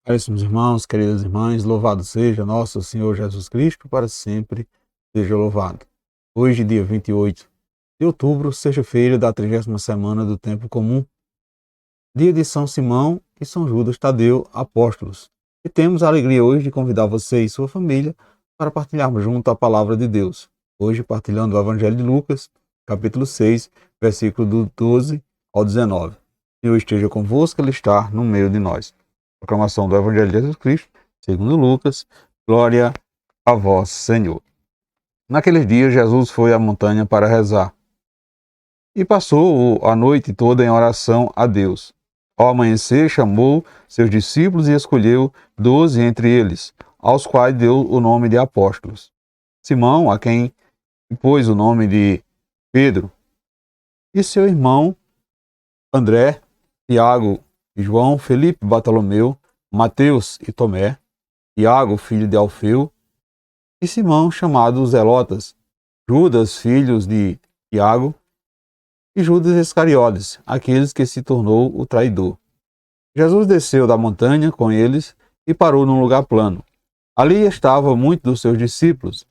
Caríssimos irmãos, queridas irmãs, louvado seja nosso Senhor Jesus Cristo, para sempre seja louvado. Hoje, dia 28 de outubro, sexta-feira da 30ª semana do Tempo Comum, dia de São Simão e São Judas Tadeu, apóstolos. E temos a alegria hoje de convidar você e sua família para partilharmos junto a palavra de Deus. Hoje, partilhando o Evangelho de Lucas, capítulo 6, versículo do 12 ao 19. O Senhor esteja convosco, Ele está no meio de nós. Proclamação do Evangelho de Jesus Cristo, segundo Lucas. Glória a vós, Senhor. Naqueles dias, Jesus foi à montanha para rezar e passou a noite toda em oração a Deus. Ao amanhecer, chamou seus discípulos e escolheu 12 entre eles, aos quais deu o nome de apóstolos. Simão, a quem pôs o nome de Pedro, e seu irmão André, Tiago e João, Felipe, Bartolomeu, Mateus e Tomé, Tiago, filho de Alfeu, e Simão, chamado Zelotas, Judas, filhos de Tiago, e Judas Iscariotes, aqueles que se tornou o traidor. Jesus desceu da montanha com eles e parou num lugar plano. Ali estavam muitos dos seus discípulos,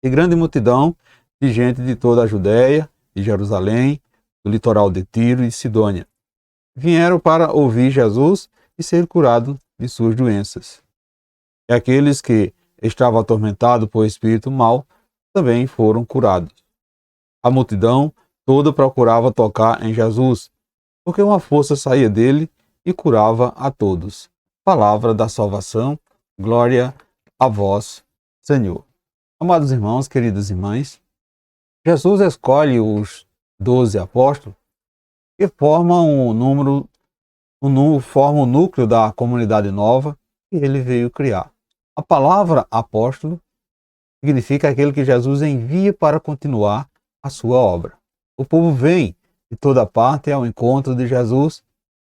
e grande multidão de gente de toda a Judéia, de Jerusalém, do litoral de Tiro e Sidônia. Vieram para ouvir Jesus e ser curado de suas doenças. E aqueles que estavam atormentados por espírito mau também foram curados. A multidão toda procurava tocar em Jesus, porque uma força saía dele e curava a todos. Palavra da salvação, glória a vós, Senhor. Amados irmãos, queridas irmãs, Jesus escolhe os 12 apóstolos que formam formam o núcleo da comunidade nova que ele veio criar. A palavra apóstolo significa aquele que Jesus envia para continuar a sua obra. O povo vem de toda parte ao encontro de Jesus,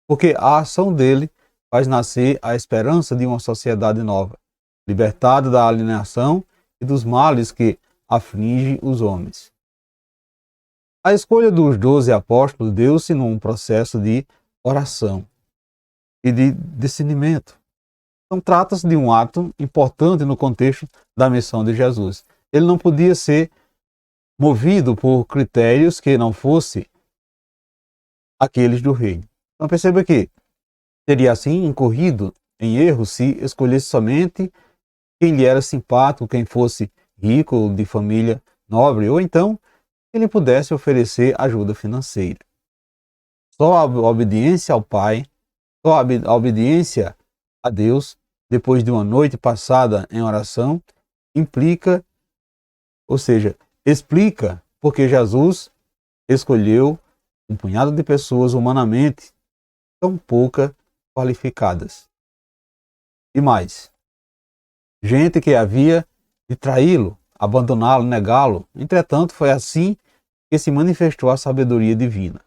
porque a ação dele faz nascer a esperança de uma sociedade nova, libertada da alienação e dos males que afligem os homens. A escolha dos 12 apóstolos deu-se num processo de oração e de discernimento. Então, trata-se de um ato importante no contexto da missão de Jesus. Ele não podia ser movido por critérios que não fossem aqueles do reino. Então, perceba que teria assim incorrido em erro se escolhesse somente quem lhe era simpático, quem fosse rico, de família nobre, ou então ele pudesse oferecer ajuda financeira. Só a obediência ao Pai, só a obediência a Deus, depois de uma noite passada em oração, implica, ou seja, explica porque Jesus escolheu um punhado de pessoas humanamente tão pouco qualificadas. E mais, gente que havia de traí-lo, abandoná-lo, negá-lo. Entretanto, foi assim que se manifestou a sabedoria divina.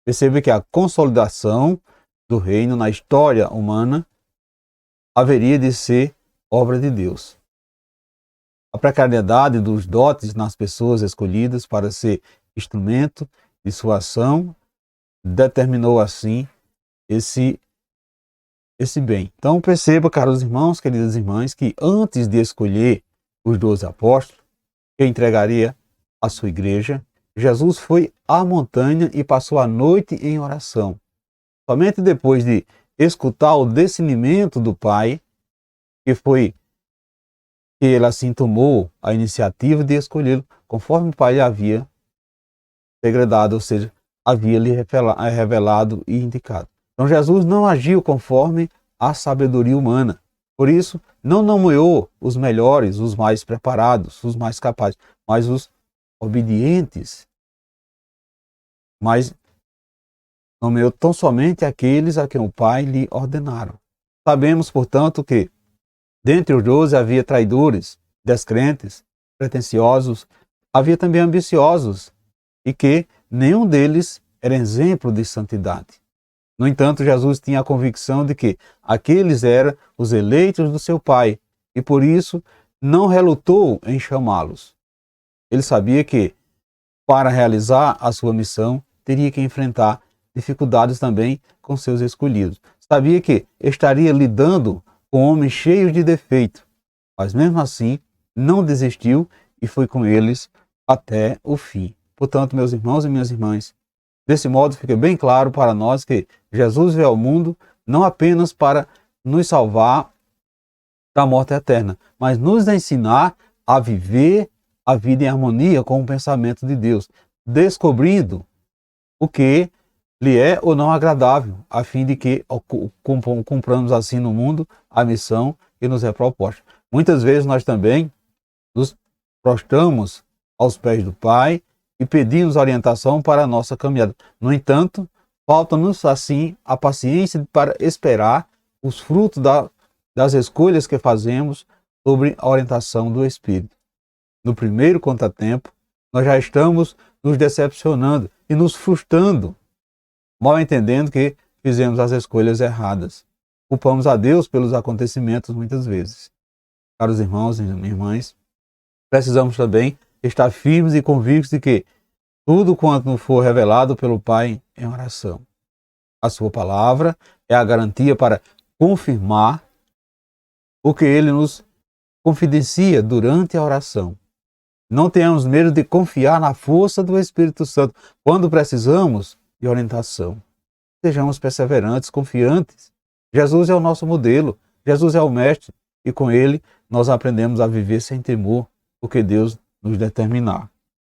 Perceba que a consolidação do reino na história humana haveria de ser obra de Deus. A precariedade dos dotes nas pessoas escolhidas para ser instrumento de sua ação determinou assim esse bem. Então perceba, caros irmãos, queridas irmãs, que antes de escolher os 12 apóstolos, que entregaria a sua igreja, Jesus foi à montanha e passou a noite em oração. Somente depois de escutar o discernimento do Pai, que ele assim tomou a iniciativa de escolhê-lo, conforme o Pai lhe havia segredado, ou seja, havia lhe revelado e indicado. Então Jesus não agiu conforme a sabedoria humana. Por isso, não nomeou os melhores, os mais preparados, os mais capazes, mas os obedientes. Mas nomeou tão somente aqueles a quem o Pai lhe ordenaram. Sabemos, portanto, que dentre os 12 havia traidores, descrentes, pretensiosos, havia também ambiciosos, e que nenhum deles era exemplo de santidade. No entanto, Jesus tinha a convicção de que aqueles eram os eleitos do seu Pai, e por isso não relutou em chamá-los. Ele sabia que, para realizar a sua missão, teria que enfrentar dificuldades também com seus escolhidos. Sabia que estaria lidando com homens cheios de defeito, mas mesmo assim não desistiu e foi com eles até o fim. Portanto, meus irmãos e minhas irmãs, desse modo fica bem claro para nós que Jesus veio ao mundo não apenas para nos salvar da morte eterna, mas nos ensinar a viver a vida em harmonia com o pensamento de Deus, descobrindo o que lhe é ou não agradável, a fim de que cumpramos assim no mundo a missão que nos é proposta. Muitas vezes nós também nos prostramos aos pés do Pai e pedimos orientação para a nossa caminhada. No entanto, falta-nos assim a paciência para esperar os frutos das escolhas que fazemos sobre a orientação do Espírito. No primeiro contratempo, nós já estamos nos decepcionando e nos frustrando, mal entendendo que fizemos as escolhas erradas. Culpamos a Deus pelos acontecimentos muitas vezes. Caros irmãos e irmãs, precisamos também estar firmes e convictos de que tudo quanto nos for revelado pelo Pai em oração. A sua palavra é a garantia para confirmar o que Ele nos confidencia durante a oração. Não tenhamos medo de confiar na força do Espírito Santo quando precisamos de orientação. Sejamos perseverantes, confiantes. Jesus é o nosso modelo, Jesus é o Mestre, e com Ele nós aprendemos a viver sem temor, o que Deus nos determinar.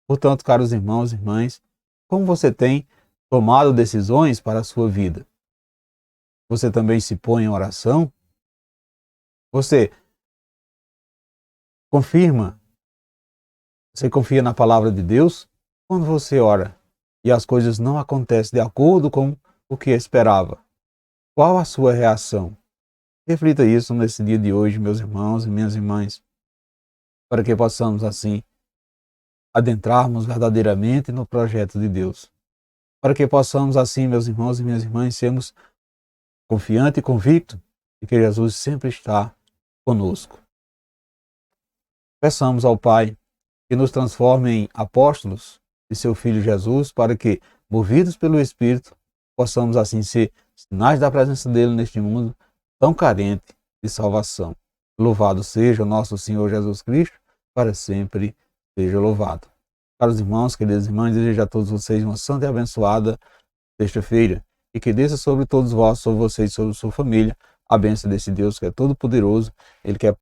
Portanto, caros irmãos e irmãs, como você tem tomado decisões para a sua vida? Você também se põe em oração? Você confia na palavra de Deus? Quando você ora e as coisas não acontecem de acordo com o que esperava, qual a sua reação? Reflita isso nesse dia de hoje, meus irmãos e minhas irmãs, para que possamos assim adentrarmos verdadeiramente no projeto de Deus. Para que possamos assim, meus irmãos e minhas irmãs, sermos confiantes e convictos de que Jesus sempre está conosco. Peçamos ao Pai que nos transforme em apóstolos de seu Filho Jesus, para que, movidos pelo Espírito, possamos assim ser sinais da presença dele neste mundo tão carente de salvação. Louvado seja o nosso Senhor Jesus Cristo, para sempre seja louvado. Caros irmãos, queridas irmãs, desejo a todos vocês uma santa e abençoada sexta-feira, e que desça sobre todos vós, sobre vocês e sobre sua família, a bênção desse Deus que é todo poderoso, Ele que é